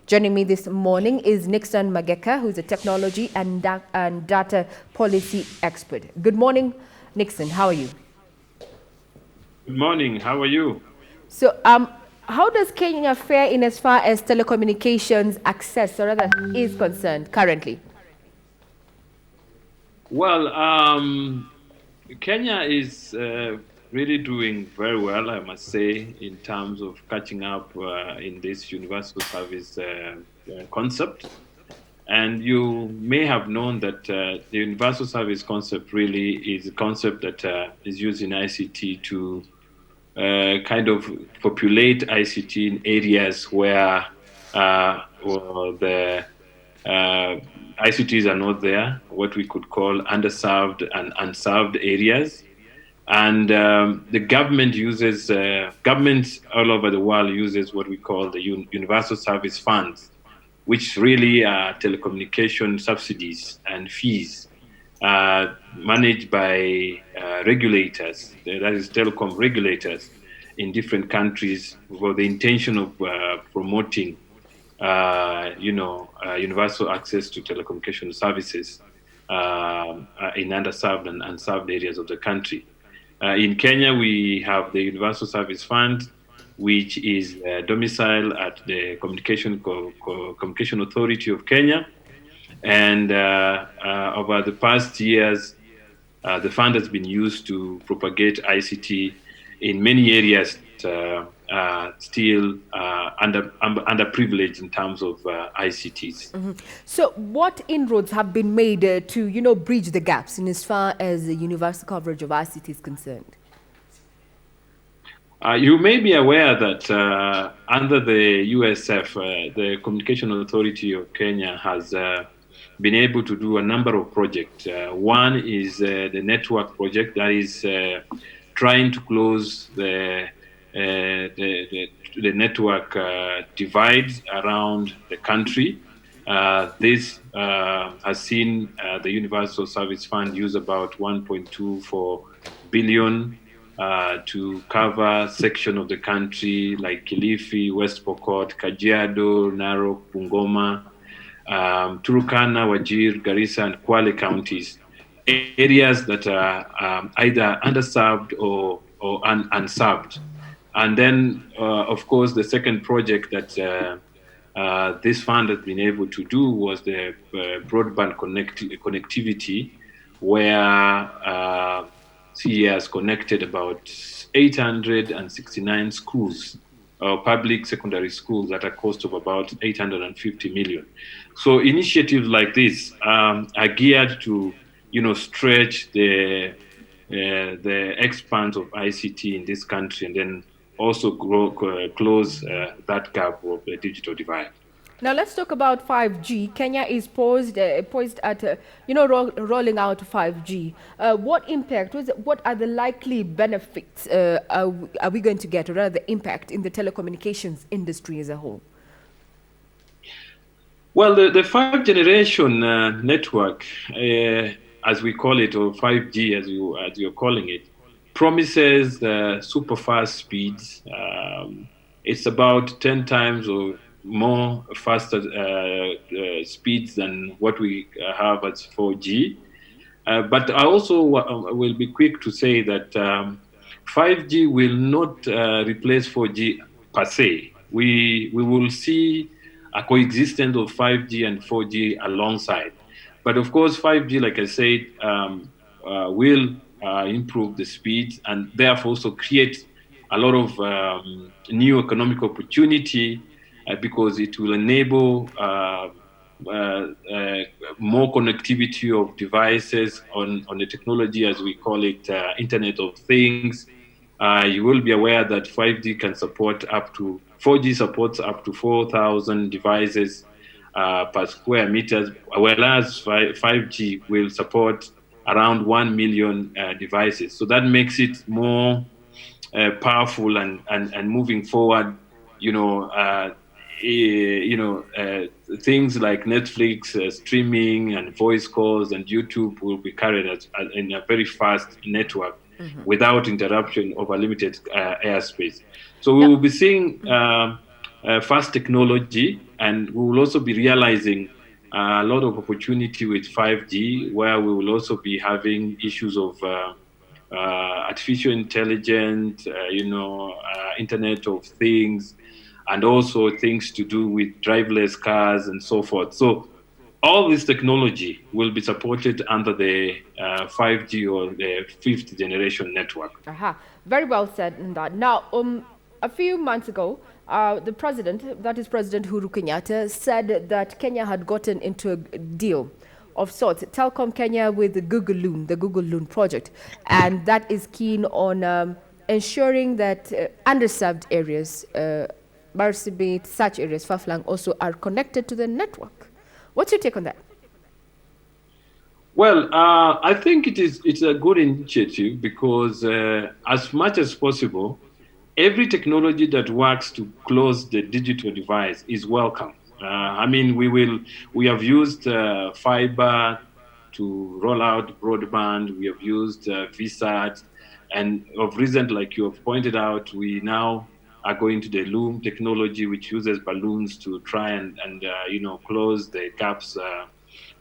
Joining me this morning is Nixon Mageka, who's a technology and data policy expert. Good morning, Nixon. How are you? Good morning. How are you? So, how does Kenya fare in as far as telecommunications access, or rather, is concerned currently? Well, Kenya is really doing very well, I must say, in terms of catching up in this universal service concept. And you may have known that the universal service concept really is a concept that is used in ICT to kind of populate ICT in areas where well, the ICTs are not there, what we could call underserved and unserved areas. And the government uses, governments all over the world uses what we call the universal service funds, which really are telecommunication subsidies and fees managed by regulators, that is telecom regulators in different countries for the intention of promoting universal access to telecommunication services in underserved and unserved areas of the country. In Kenya, we have the Universal Service Fund, which is domiciled at the Communication Authority of Kenya. And over the past years, the fund has been used to propagate ICT in many areas still underprivileged in terms of ICTs. So, what inroads have been made to, bridge the gaps in as far as the universal coverage of ICT is concerned? You may be aware that under the USF, the Communication Authority of Kenya has been able to do a number of projects. One is the network project that is trying to close the network divides around the country. This has seen the Universal Service Fund use about 1.24 billion to cover section of the country like Kilifi, West Pokot, Kajiado, Narok, Bungoma, Turkana, Wajir, Garissa, and Kwale counties, areas that are either underserved or unserved. And then, of course, the second project that this fund has been able to do was the broadband connectivity, where he has connected about 869 schools, public secondary schools, at a cost of about 850 million. So initiatives like this are geared to, stretch the expanse of ICT in this country, and then also close that gap of the digital divide. Now let's talk about 5G. Kenya is poised at, rolling out 5G. What impact, what are the likely benefits are we going to get, or rather the impact in the telecommunications industry as a whole? Well, the 5th generation network, as we call it, or 5G as you're calling it, promises super fast speeds. It's about 10 times or more faster speeds than what we have as 4G. But I also will be quick to say that 5G will not replace 4G per se. We will see a coexistence of 5G and 4G alongside. But of course, 5G, like I said, will improve the speeds and therefore also create a lot of new economic opportunity because it will enable more connectivity of devices on the technology, as we call it, Internet of Things. You will be aware that 5G can support 4G supports up to 4,000 devices per square meters, whereas 5G will support around 1 million devices. So that makes it more powerful and moving forward, things like Netflix, streaming and voice calls and YouTube will be carried in a very fast network without interruption of a limited airspace. So we will be seeing fast technology And we will also be realizing a lot of opportunity with 5G, where we will also be having issues of artificial intelligence, Internet of Things, and also things to do with driverless cars and so forth. So all this technology will be supported under the 5G or the fifth generation network. Aha, very well said in that. Now, a few months ago, the president, that is President Uhuru Kenyatta, said that Kenya had gotten into a deal of sorts, Telecom Kenya with the Google Loon project, and that is keen on ensuring that underserved areas, Marsabit, such areas, Faflang, also are connected to the network. What's your take on that? Well, I think it's a good initiative because as much as possible, every technology that works to close the digital divide is welcome. I mean, we have used fiber to roll out broadband. We have used VSAT, and of recent, like you have pointed out, we now are going to the Loon technology, which uses balloons to try and close the gaps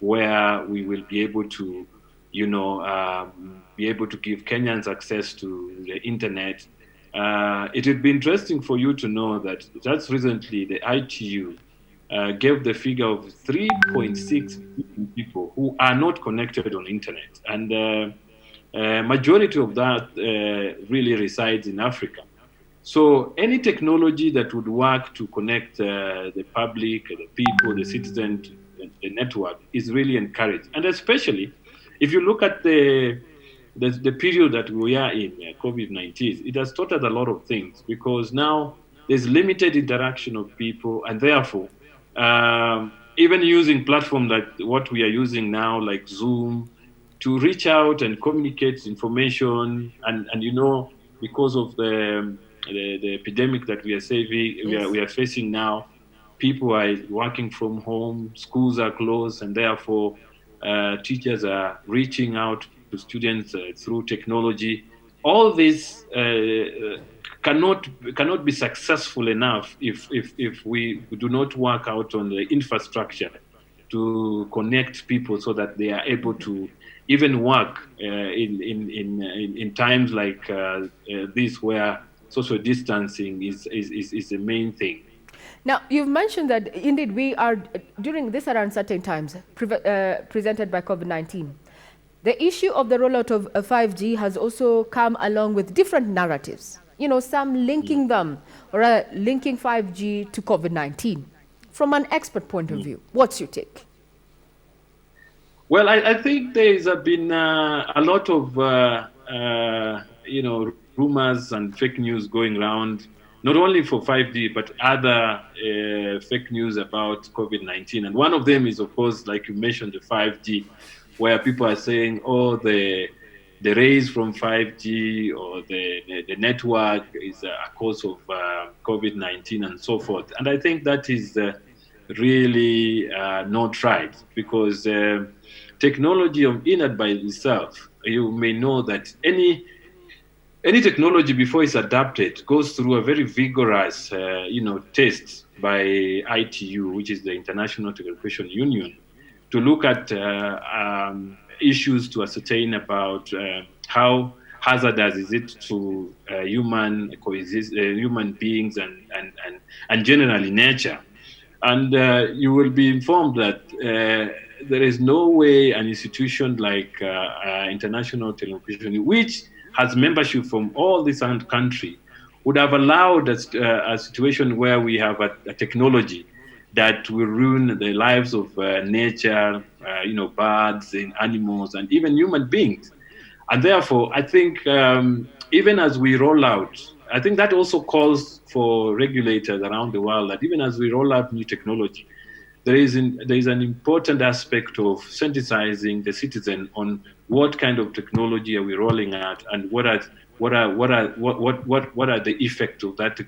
where we will be able to, be able to give Kenyans access to the internet. It would be interesting for you to know that just recently the ITU gave the figure of 3.6 billion people who are not connected on internet, and majority of that really resides in Africa. So any technology that would work to connect the public, the people, the citizen to the network is really encouraged. And especially if you look at the period that we are in, COVID-19, it has taught us a lot of things because now there's limited interaction of people, and therefore, even using platforms like what we are using now, like Zoom, to reach out and communicate information, and because of the epidemic that we are saving, Yes. we are facing now, people are working from home, schools are closed, and therefore teachers are reaching out to students through technology. All this cannot be successful enough if we do not work out on the infrastructure to connect people so that they are able to even work in times like this, where social distancing is the main thing. Now, you've mentioned that indeed we are, during these are uncertain times presented by COVID-19. The issue of the rollout of 5G has also come along with different narratives. You know, some linking them or linking 5G to COVID-19. From an expert point of view, what's your take? Well, I think there's been a lot of rumors and fake news going around, not only for 5G but other fake news about COVID-19. And one of them is, of course, like you mentioned, the 5G, where people are saying, oh, the rays from 5G or the network is a cause of COVID-19 and so forth. And I think that is really not right, because technology in and by itself, you may know that any technology before it's adapted goes through a very vigorous test by ITU, which is the International Telecommunication Union, to look at issues to ascertain about how hazardous is it to human beings and generally nature. And you will be informed that there is no way an institution like International Telecommunication, which has membership from all these countries, would have allowed a situation where we have a technology that will ruin the lives of nature, birds and animals, and even human beings. And therefore, I think even as we roll out, I think that also calls for regulators around the world that even as we roll out new technology, there is an important aspect of sensitizing the citizen on what kind of technology are we rolling out, and what are the effects of that,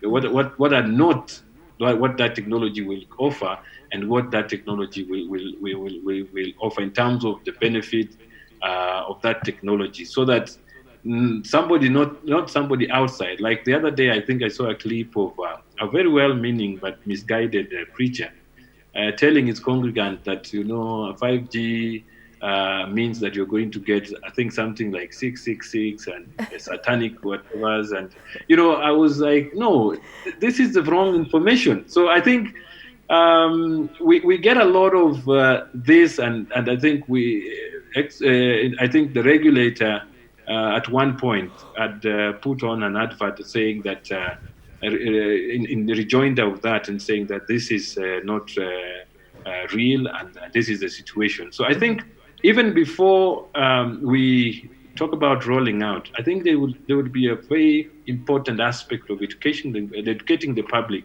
what that technology will offer, and what that technology will offer in terms of the benefit of that technology, so that somebody, not somebody outside. Like the other day, I think I saw a clip of a very well-meaning but misguided preacher telling its congregant that 5G means that you're going to get, I think, something like 666 and satanic whatever's, and I was like, no, this is the wrong information. So I think we get a lot of this, and I think I think the regulator at one point had put on an advert saying that in the rejoinder of that, and saying that this is not real, and this is the situation. So I think even before we talk about rolling out, I think there would be a very important aspect of educating the public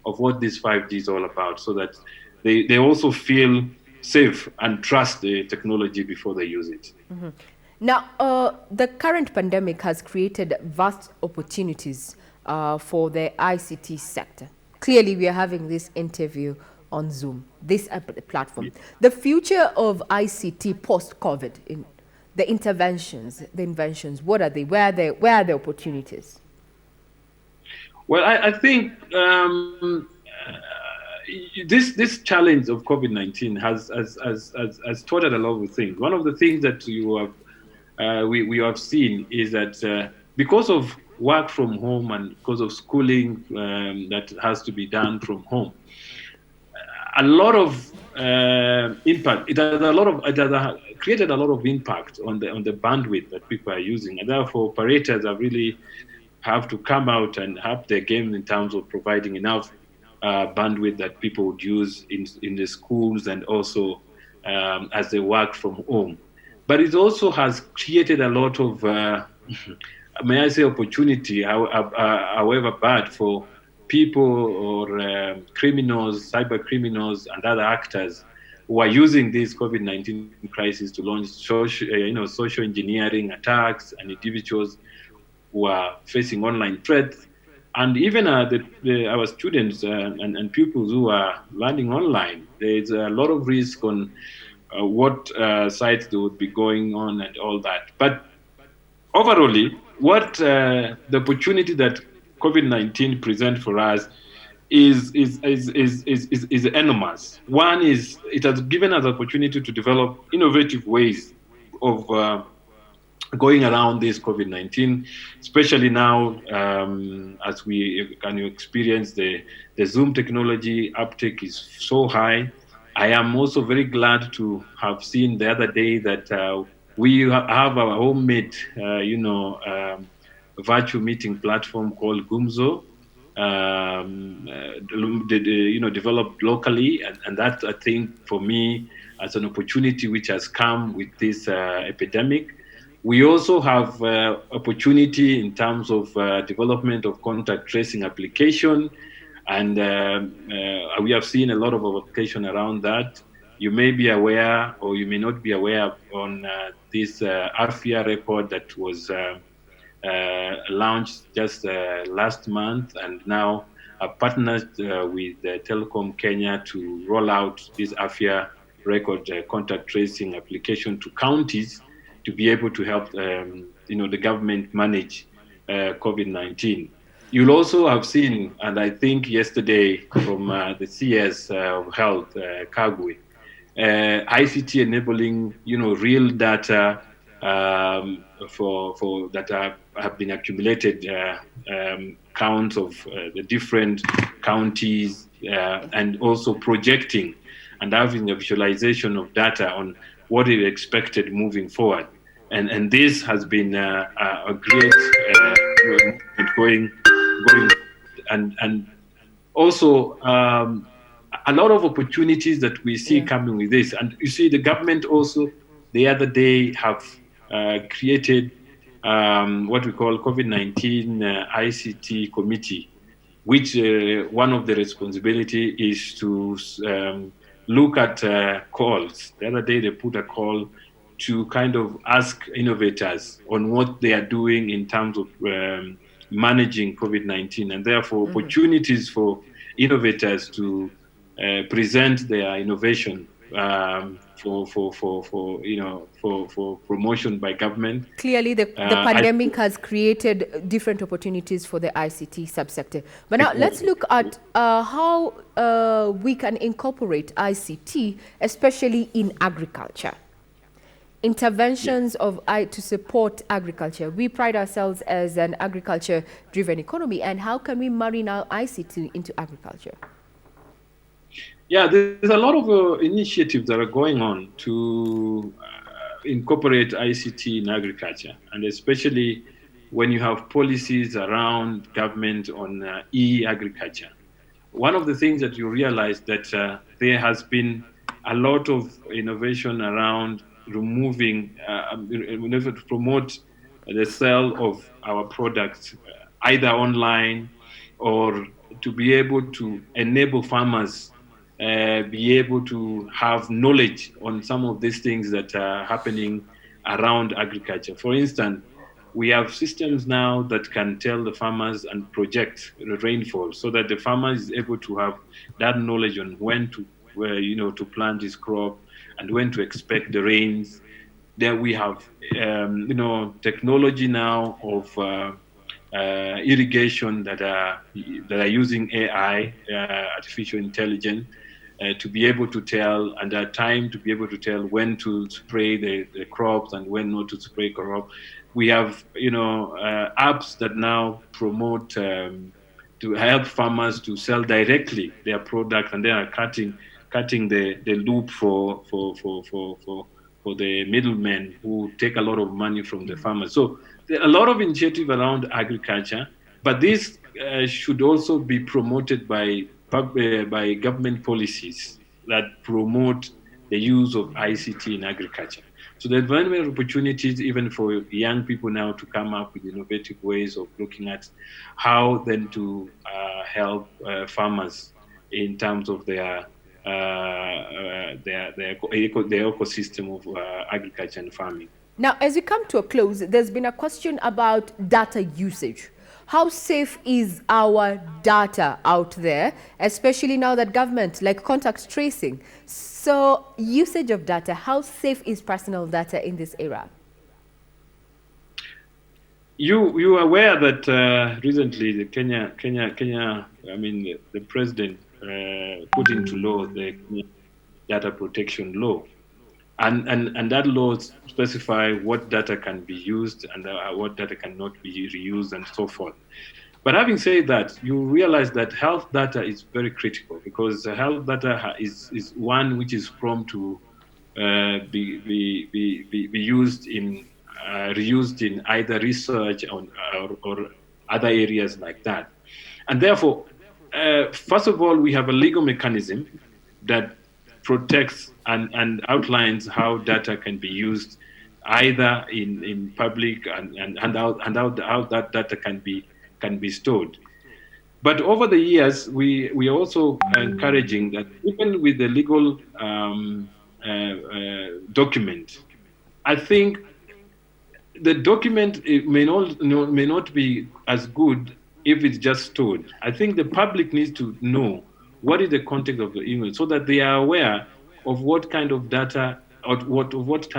of what this 5G is all about, so that they also feel safe and trust the technology before they use it. Mm-hmm. Now, the current pandemic has created vast opportunities for the ICT sector. Clearly, we are having this interview on Zoom, this platform. Yeah. The future of ICT post-COVID, the interventions, the inventions, what are they? Where are the opportunities? Well, I think this challenge of COVID-19 has taught us a lot of things. One of the things that we have seen is that because of work from home and because of schooling that has to be done from home, a lot of impact. It has created a lot of impact on the bandwidth that people are using, and therefore operators are really have to come out and have their game in terms of providing enough bandwidth that people would use in the schools, and also as they work from home. But it also has created a lot of, may I say, opportunity, however bad, for people or criminals, cyber criminals, and other actors who are using this COVID-19 crisis to launch social engineering attacks, and individuals who are facing online threats, and even our students and pupils who are learning online. There's a lot of risk on what sites they would be going on and all that. But overall, what the opportunity that COVID-19 presents for us is enormous. One is it has given us the opportunity to develop innovative ways of going around this COVID-19, especially now as we can experience the Zoom technology uptake is so high. I am also very glad to have seen the other day that we have our homemade, virtual meeting platform called Gumzo, developed locally, and that, I think, for me, as an opportunity which has come with this epidemic. We also have opportunity in terms of development of contact tracing application, and we have seen a lot of application around that. You may be aware, or you may not be aware, on this ARFIA record that was launched just last month, and now have partnered with Telecom Kenya to roll out this ARFIA record contact tracing application to counties, to be able to help the government manage COVID-19. You'll also have seen, and I think yesterday from the CS of Health, Kagwe, ICT enabling real data for that have been accumulated, counts of the different counties, and also projecting and having a visualization of data on what is expected moving forward. And this has been a great movement going, and also a lot of opportunities that we see coming with this. And you see, the government also the other day have created what we call COVID-19 ICT committee, which one of the responsibility is to look at calls. The other day they put a call to kind of ask innovators on what they are doing in terms of managing COVID-19, and therefore opportunities for innovators to present their innovation for promotion by government. Clearly, the I pandemic think has created different opportunities for the ICT subsector. But now let's exactly. look at how we can incorporate ICT, especially in agriculture. Yeah. Interventions of to support agriculture. We pride ourselves as an agriculture-driven economy, and how can we marry now ICT into agriculture? Yeah, there's a lot of initiatives that are going on to incorporate ICT in agriculture, and especially when you have policies around government on e-agriculture. One of the things that you realize that there has been a lot of innovation around removing, in order to promote the sale of our products, either online or to be able to enable farmers be able to have knowledge on some of these things that are happening around agriculture. For instance, we have systems now that can tell the farmers and project the rainfall so that the farmer is able to have that knowledge on when to to plant his crop and when to expect the rains. Then we have technology now of irrigation that are using AI, artificial intelligence, to be able to tell, and at time to be able to tell when to spray the crops and when not to spray crop. We have apps that now promote to help farmers to sell directly their product, and they are cutting the loop for the middlemen who take a lot of money from the farmers. So there are a lot of initiative around agriculture, but this should also be promoted by government policies that promote the use of ICT in agriculture. So there's very many opportunities even for young people now to come up with innovative ways of looking at how then to help farmers in terms of their ecosystem of agriculture and farming. Now, as we come to a close, there's been a question about data usage. How safe is our data out there, especially now that government, like contact tracing? So, usage of data, how safe is personal data in this era? You are aware that recently the the president put into law the data protection law, and that law specify what data can be used and what data cannot be reused and so forth. But having said that, you realize that health data is very critical because health data is one which is prone to be used in reused in either research or other areas like that. And therefore, first of all, we have a legal mechanism that protects and outlines how data can be used either in public and how that data can be stored. But over the years, we are also encouraging that even with the legal document, I think the document may not be as good if it's just stored. I think the public needs to know what is the context of the email so that they are aware of what kind of data or what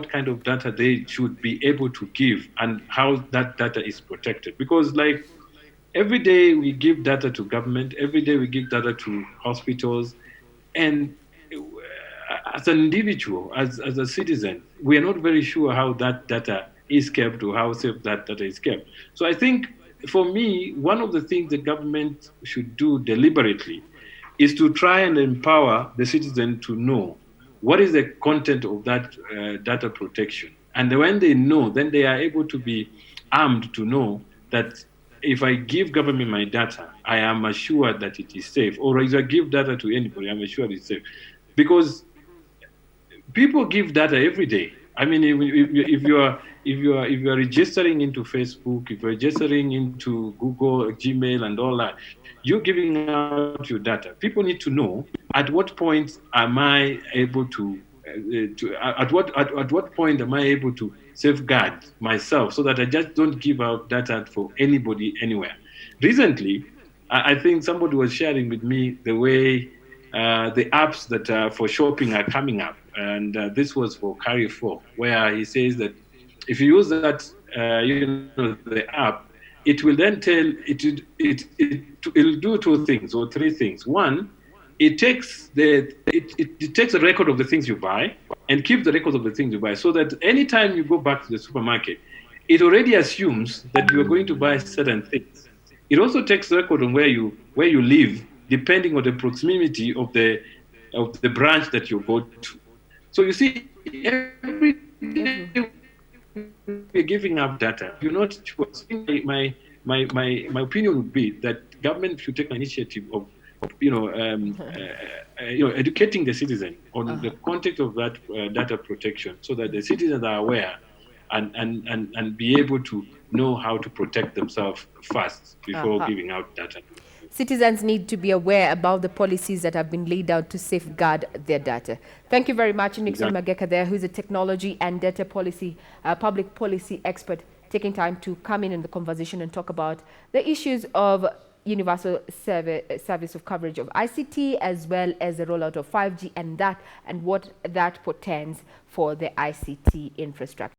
kind of data they should be able to give and how that data is protected. Because like every day we give data to government, every day we give data to hospitals, and as an individual, as a citizen, we are not very sure how that data is kept or how safe that data is kept. So I think for me, one of the things the government should do deliberately is to try and empower the citizen to know what is the content of that data protection. And when they know, then they are able to be armed to know that if I give government my data, I am assured that it is safe. Or if I give data to anybody, I'm assured it's safe. Because people give data every day. I mean, if you are registering into Facebook, if you're registering into Google, Gmail, and all that, you're giving out your data. People need to know at what point am I able at what point am I able to safeguard myself so that I just don't give out data for anybody anywhere. Recently, I think somebody was sharing with me the way the apps that are for shopping are coming up. And this was for Carrefour, where he says that if you use that, the app, it will then tell it'll do two things or three things. One, it takes a record of the things you buy and keeps the record of the things you buy, so that anytime you go back to the supermarket, it already assumes that you are going to buy certain things. It also takes record on where you live, depending on the proximity of the branch that you go to. So you see, every day we're giving up data. You're not sure. My opinion would be that government should take an initiative of educating the citizen on the context of that data protection, so that the citizens are aware and be able to know how to protect themselves first before giving out data. Citizens need to be aware about the policies that have been laid out to safeguard their data. Thank you very much, Nixon Mageka there, who's a technology and data policy, public policy expert, taking time to come in the conversation and talk about the issues of universal service of coverage of ICT, as well as the rollout of 5G and what that portends for the ICT infrastructure.